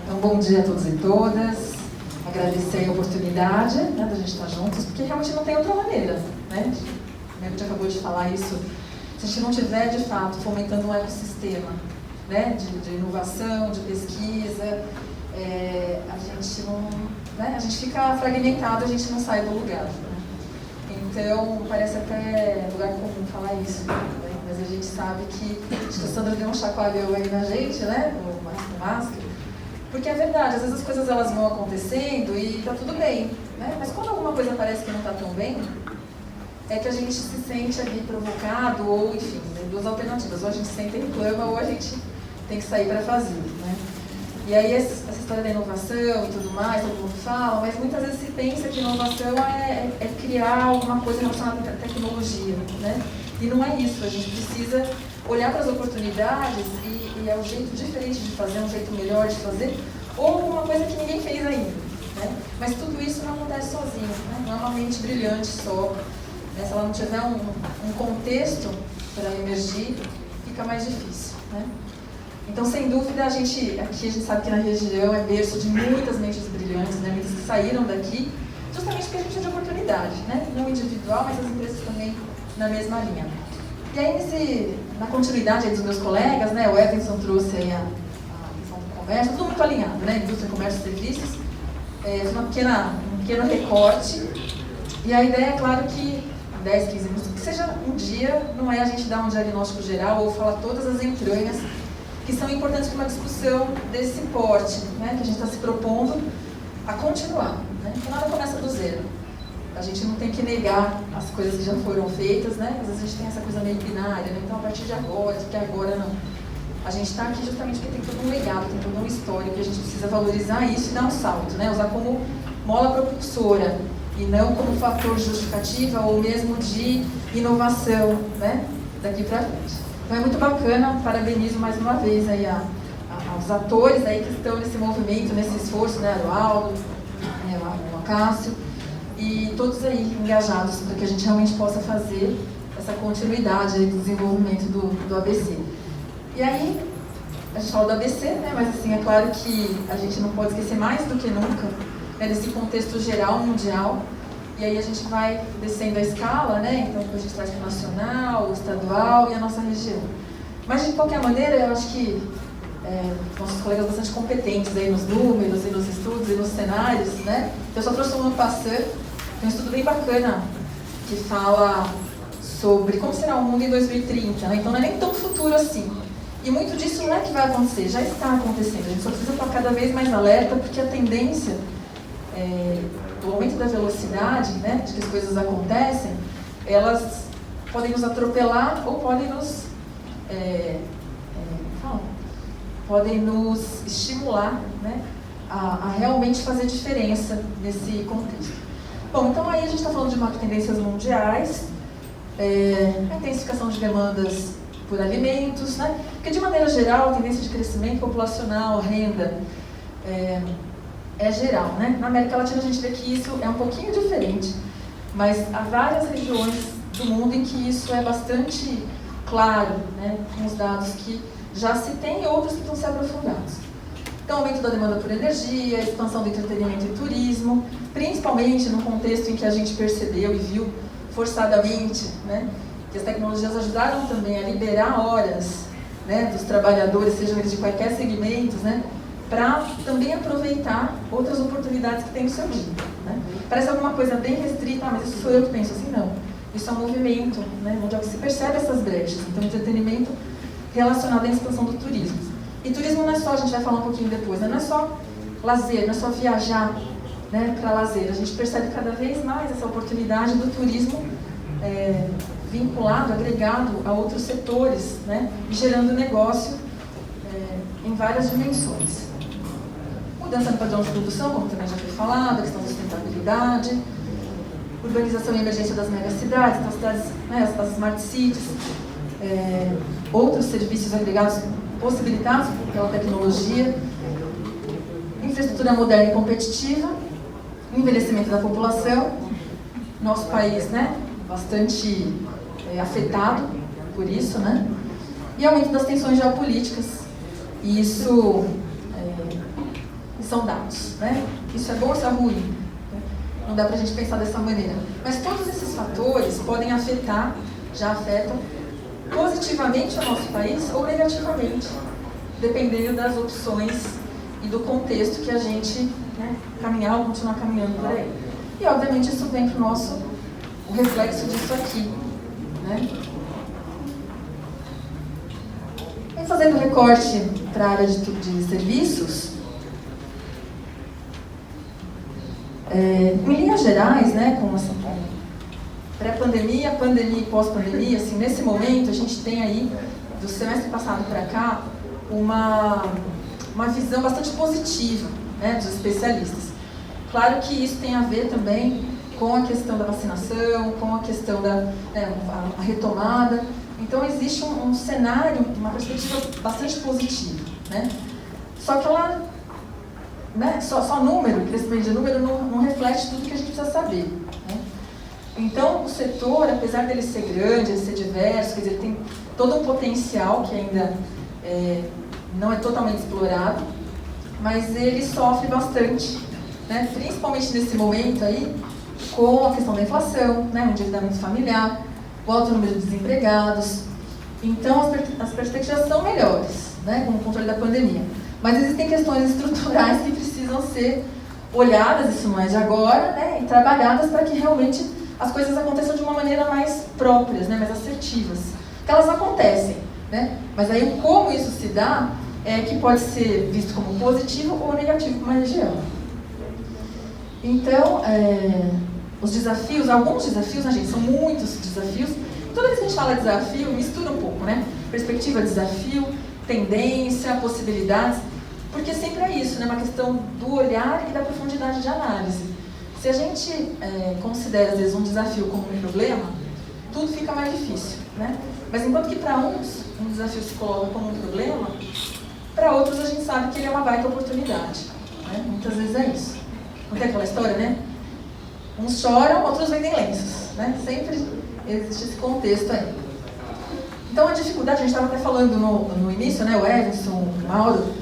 Então, bom dia a todos e todas. Agradecer a oportunidade, né, da gente estar juntos, porque realmente não tem outra maneira, né? A gente acabou de falar isso. Se a gente não tiver, de fato, fomentando um ecossistema, né, de inovação, de pesquisa, a gente não, né, a gente fica fragmentado, a gente não sai do lugar. Né? Então, parece até lugar comum falar isso, né? Mas a gente sabe que acho que o Sandro deu um chacoalhão aí na gente, né, com máscara. Porque é verdade, às vezes as coisas elas vão acontecendo e tá tudo bem, né? Mas quando alguma coisa parece que não tá tão bem, é que a gente se sente ali provocado, ou enfim, né, duas alternativas, ou a gente senta e reclama, ou a gente tem que sair para fazer, né? E aí essa história da inovação e tudo mais, todo mundo fala, mas muitas vezes se pensa que inovação é criar alguma coisa relacionada à tecnologia, né? E não é isso, a gente precisa olhar para as oportunidades e é um jeito diferente de fazer, um jeito melhor de fazer, ou alguma coisa que ninguém fez ainda, né? Mas tudo isso não acontece sozinho, né? Não é uma mente brilhante só, né? Se ela não tiver um contexto para emergir, fica mais difícil, né? Então, sem dúvida, aqui a gente sabe que na região é berço de muitas mentes brilhantes, né? Mentes que saíram daqui, justamente porque a gente precisa de oportunidade, né? Não individual, mas as empresas também na mesma linha. E aí, na continuidade aí dos meus colegas, né, o Evanson trouxe aí a questão do comércio, tudo muito alinhado, né, indústria, comércio e serviços, um pequeno recorte, e a ideia é claro que 10, 15 minutos, que seja um dia, não é a gente dar um diagnóstico geral ou falar todas as entranhas que são importantes para uma discussão desse porte, né, que a gente está se propondo a continuar, né, então nada começa do zero. A gente não tem que negar as coisas que já foram feitas, né? Às vezes a gente tem essa coisa meio binária, né? Então a partir de agora, porque agora não. A gente está aqui justamente porque tem todo um legado, tem todo um histórico, e a gente precisa valorizar isso e dar um salto, né? Usar como mola propulsora e não como fator justificativa ou mesmo de inovação, né? Daqui para frente. Então é muito bacana, parabenizo mais uma vez aí aos atores aí que estão nesse movimento, nesse esforço, né? O Aldo, o Cássio. E todos aí engajados para que a gente realmente possa fazer essa continuidade aí do desenvolvimento do ABC. E aí, a gente fala do ABC, né? Mas assim, é claro que a gente não pode esquecer mais do que nunca, né, desse contexto geral, mundial. E aí a gente vai descendo a escala, né? Então a gente traz para o nacional, o estadual e a nossa região. Mas de qualquer maneira, eu acho que nossos colegas bastante competentes aí nos números e nos estudos e nos cenários, né? Eu só trouxe um passando. Tem um estudo bem bacana que fala sobre como será o mundo em 2030, né? Então não é nem tão futuro assim. E muito disso não é que vai acontecer, já está acontecendo. A gente só precisa estar cada vez mais alerta, porque a tendência do aumento da velocidade, né, de que as coisas acontecem, elas podem nos atropelar ou podem nos estimular, né, a realmente fazer diferença nesse contexto. Bom, então aí a gente está falando de tendências mundiais, a intensificação de demandas por alimentos, né? Porque de maneira geral a tendência de crescimento populacional, renda, é geral, né? Na América Latina a gente vê que isso é um pouquinho diferente, mas há várias regiões do mundo em que isso é bastante claro, né? Com os dados que já se tem e outros que estão se aprofundados. Então, aumento da demanda por energia, expansão do entretenimento e turismo, principalmente no contexto em que a gente percebeu e viu forçadamente, né, que as tecnologias ajudaram também a liberar horas, né, dos trabalhadores, sejam eles de qualquer segmento, né, para também aproveitar outras oportunidades que tem no seu dia. Né. Parece alguma coisa bem restrita, mas isso sou eu que penso assim, não. Isso é um movimento, né, onde se percebe essas brechas. Então, entretenimento relacionado à expansão do turismo. E turismo não é só, a gente vai falar um pouquinho depois, né? Não é só lazer, não é só viajar, né, para lazer. A gente percebe cada vez mais essa oportunidade do turismo vinculado, agregado a outros setores, né, e gerando negócio em várias dimensões. Mudança no padrão de produção, como também já foi falado, a questão da sustentabilidade, urbanização e emergência das megacidades, então cidades, né, as smart cities, outros serviços agregados possibilitados pela tecnologia, infraestrutura moderna e competitiva, envelhecimento da população, nosso país, né, bastante afetado por isso, né, e aumento das tensões geopolíticas. E isso são dados, né? Isso é bom ou isso é ruim? Não dá para a gente pensar dessa maneira. Mas todos esses fatores podem afetar, já afetam, positivamente o nosso país ou negativamente, dependendo das opções e do contexto que a gente, né, caminhar ou continuar caminhando por aí. E, obviamente, isso vem para o reflexo disso aqui, né? E fazendo recorte para a área de serviços, em linhas gerais, né, com essa pré-pandemia, pandemia e pós-pandemia, assim, nesse momento a gente tem aí, do semestre passado para cá, uma visão bastante positiva, né, dos especialistas. Claro que isso tem a ver também com a questão da vacinação, com a questão da a retomada. Então existe um cenário, uma perspectiva bastante positiva, né? Só que ela, né, só número, crescimento de número não reflete tudo que a gente precisa saber, né? Então o setor, apesar dele ser grande, ele ser diverso, quer dizer, ele tem todo um potencial que ainda não é totalmente explorado, mas ele sofre bastante, né? Principalmente nesse momento aí, com a questão da inflação, né? O endividamento familiar, o alto número de desempregados. Então as perspectivas são melhores, né, com o controle da pandemia. Mas existem questões estruturais que precisam ser olhadas, isso não é de agora, né, e trabalhadas para que realmente as coisas aconteçam de uma maneira mais próprias, né, mais assertivas. Porque elas acontecem, né, mas aí o como isso se dá é que pode ser visto como positivo ou negativo para uma região. Então, os desafios, alguns desafios, né, gente, são muitos desafios. Toda vez que a gente fala de desafio, mistura um pouco, né? Perspectiva, desafio, tendência, possibilidades, porque sempre é isso, né? Uma questão do olhar e da profundidade de análise. Se a gente considera, às vezes, um desafio como um problema, tudo fica mais difícil, né? Mas enquanto que para uns, um desafio se coloca como um problema, para outros a gente sabe que ele é uma baita oportunidade, né? Muitas vezes é isso. Não tem aquela história, né? Uns choram, outros vendem lenços, né? Sempre existe esse contexto aí. Então a dificuldade, a gente estava até falando no início, né, o Everson, o Mauro,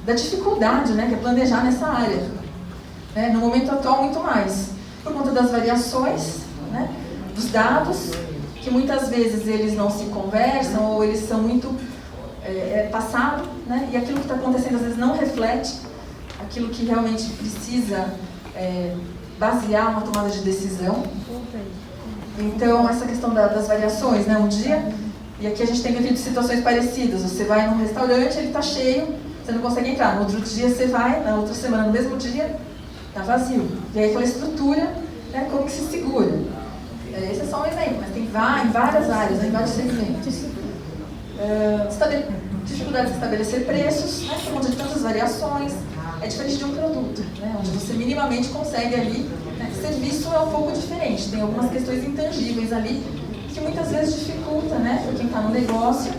da dificuldade, né, que é planejar nessa área. Né, no momento atual, muito mais. Por conta das variações, né, dos dados, que muitas vezes eles não se conversam ou eles são muito passado, né, e aquilo que está acontecendo às vezes não reflete aquilo que realmente precisa basear uma tomada de decisão. Então, essa questão das variações, né? Um dia, e aqui a gente tem vivido situações parecidas, você vai num restaurante, ele está cheio, você não consegue entrar. No outro dia você vai, na outra semana, no mesmo dia, está vazio. E aí aquela estrutura, né, como que se segura? Esse é só um exemplo, mas tem em várias áreas, né, em vários segmentos. Dificuldade de estabelecer preços, né, por conta de tantas variações. É diferente de um produto, né, onde você minimamente consegue ali, né, serviço é um pouco diferente, tem algumas questões intangíveis ali que muitas vezes dificulta, né, para quem está no negócio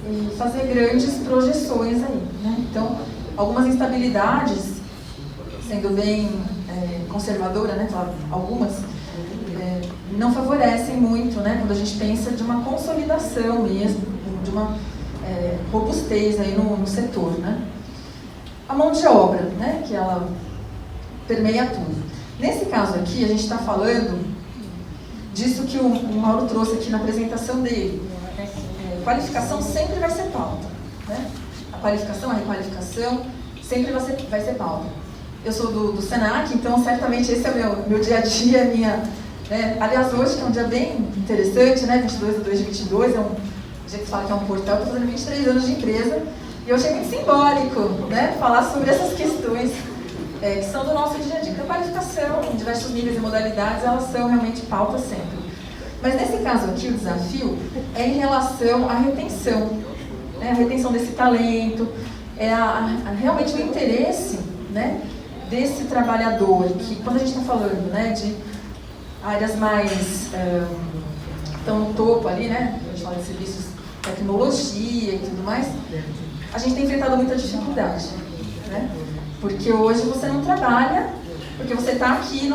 e fazer grandes projeções aí, né. Então, algumas instabilidades, sendo bem conservadora, né, algumas, não favorecem muito, né, quando a gente pensa de uma consolidação mesmo, de uma robustez aí no setor, né. A mão de obra, né, que ela permeia tudo. Nesse caso aqui, a gente está falando disso que o Mauro trouxe aqui na apresentação dele. Qualificação sempre vai ser pauta, né? A qualificação, a requalificação sempre vai ser pauta. Eu sou do Senac, então certamente esse é o meu dia a dia, né? Aliás, hoje, que é um dia bem interessante, né? 22/2/22, a gente fala que é um portal, estou fazendo 23 anos de empresa. E eu achei muito simbólico, né, falar sobre essas questões que são do nosso dia a dia. A qualificação, em diversos níveis e modalidades, elas são realmente pauta sempre. Mas nesse caso aqui, o desafio é em relação à retenção, né, a retenção desse talento, realmente o interesse, né, desse trabalhador, que quando a gente está falando, né, de áreas mais estão no topo ali, né, a gente fala de serviços, tecnologia e tudo mais, a gente tem enfrentado muita dificuldade, né? Porque hoje você não trabalha, porque você está aqui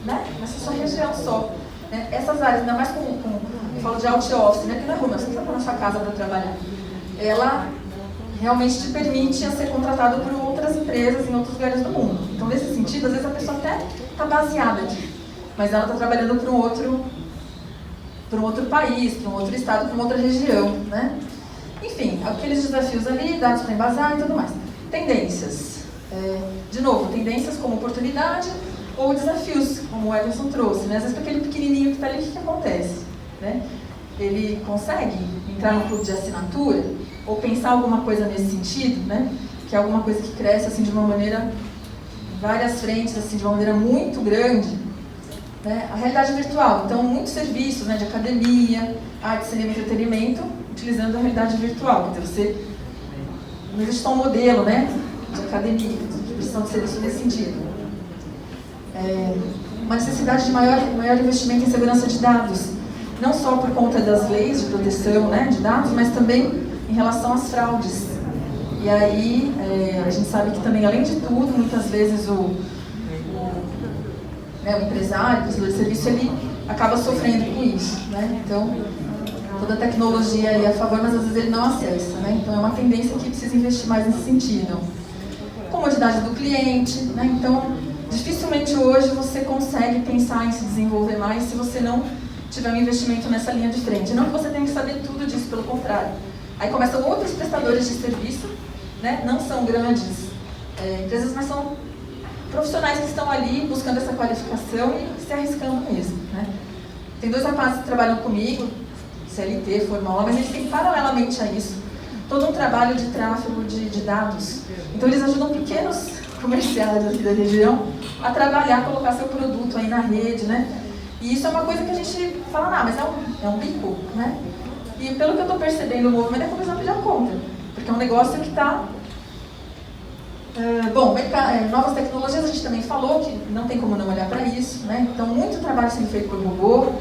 né? Nessa sua região só. Né? Essas áreas, ainda mais eu falo de out-office, né? Que não é ruim, você não está na sua casa para trabalhar. Ela realmente te permite ser contratado por outras empresas em outros lugares do mundo. Então, nesse sentido, às vezes a pessoa até está baseada aqui, mas ela está trabalhando para um outro país, para um outro estado, para uma outra região, né? Enfim, aqueles desafios ali, dados para embasar e tudo mais. Tendências. De novo, tendências como oportunidade ou desafios, como o Everson trouxe, né? Às vezes, para aquele pequenininho que está ali, o que acontece? Né? Ele consegue entrar no clube de assinatura ou pensar alguma coisa nesse sentido, né? Que é alguma coisa que cresce assim, de uma maneira, em várias frentes, assim, de uma maneira muito grande. Né? A realidade virtual, então, muitos serviços, né, de academia, arte, cinema e entretenimento, utilizando a realidade virtual. Então, não existe só um modelo, né, de academia, de prestação de serviço nesse sentido. Uma necessidade de maior investimento em segurança de dados, não só por conta das leis de proteção, né, de dados, mas também em relação às fraudes. E aí, a gente sabe que também, além de tudo, muitas vezes o empresário, o prestador de serviço, ele acaba sofrendo com isso, né? Então, toda a tecnologia aí a favor, mas às vezes ele não acessa, né? Então, é uma tendência que precisa investir mais nesse sentido. Comodidade do cliente, né? Então, dificilmente hoje você consegue pensar em se desenvolver mais se você não tiver um investimento nessa linha de frente. Não que você tenha que saber tudo disso, pelo contrário. Aí começam outros prestadores de serviço, né? Não são grandes empresas, mas são profissionais que estão ali buscando essa qualificação e se arriscando mesmo, né? Tem 2 rapazes que trabalham comigo, CLT, formal, mas eles têm paralelamente a isso todo um trabalho de tráfego de dados. Então eles ajudam pequenos comerciais aqui da região a trabalhar, colocar seu produto aí na rede, né? E isso é uma coisa que a gente fala, mas é um bico, né? E pelo que eu estou percebendo, o movimento é começar a pedir conta, porque é um negócio que está... novas tecnologias, a gente também falou que não tem como não olhar para isso, né? Então, muito trabalho sendo feito por robô,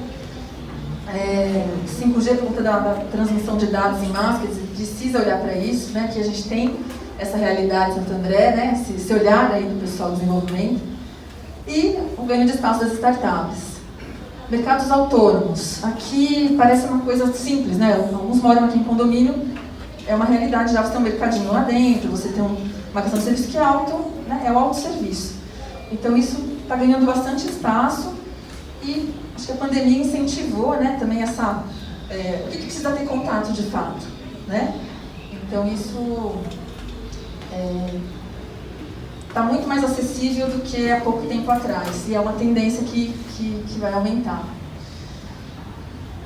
5G por conta da transmissão de dados em massa, quer dizer, precisa olhar para isso, né? Que a gente tem essa realidade de Santo André, né? Esse olhar aí do pessoal do desenvolvimento. E o ganho de espaço das startups. Mercados autônomos. Aqui parece uma coisa simples, né? Alguns moram aqui em condomínio, é uma realidade, já você tem um mercadinho lá dentro, você tem uma questão de serviço que é é o autosserviço. Então isso está ganhando bastante espaço e acho que a pandemia incentivou, né, também essa... o que precisa ter contato de fato, né? Então isso está muito mais acessível do que há pouco tempo atrás e é uma tendência que vai aumentar.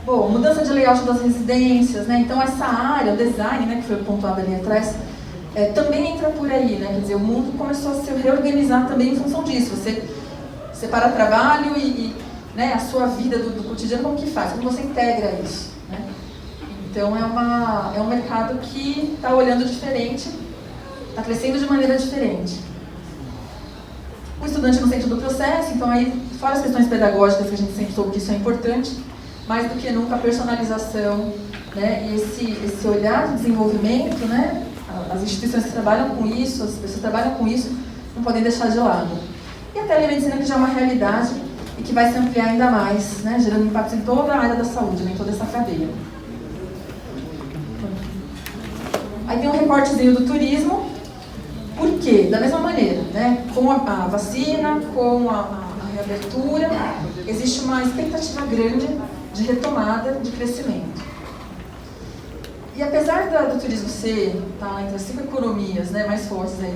Bom, mudança de layout das residências, né? Então essa área, o design, né, que foi pontuado ali atrás, também entra por aí, né? Quer dizer, o mundo começou a se reorganizar também em função disso. Você separa trabalho né, a sua vida do cotidiano, como que faz? Como você integra isso, né? Então é um mercado que está olhando diferente, está crescendo de maneira diferente. O estudante no centro do processo, então aí, fora as questões pedagógicas que a gente sempre soube que isso é importante, mais do que nunca a personalização, né, e esse olhar de desenvolvimento, né, as instituições que trabalham com isso, as pessoas que trabalham com isso, não podem deixar de lado. E a telemedicina, que já é uma realidade e que vai se ampliar ainda mais, né, gerando impacto em toda a área da saúde, né, em toda essa cadeia. Aí tem um recortezinho do turismo. Por quê? Da mesma maneira, né, com a vacina, com a reabertura, existe uma expectativa grande de retomada de crescimento. E apesar do turismo estar entre as 5 economias, né, mais fortes aí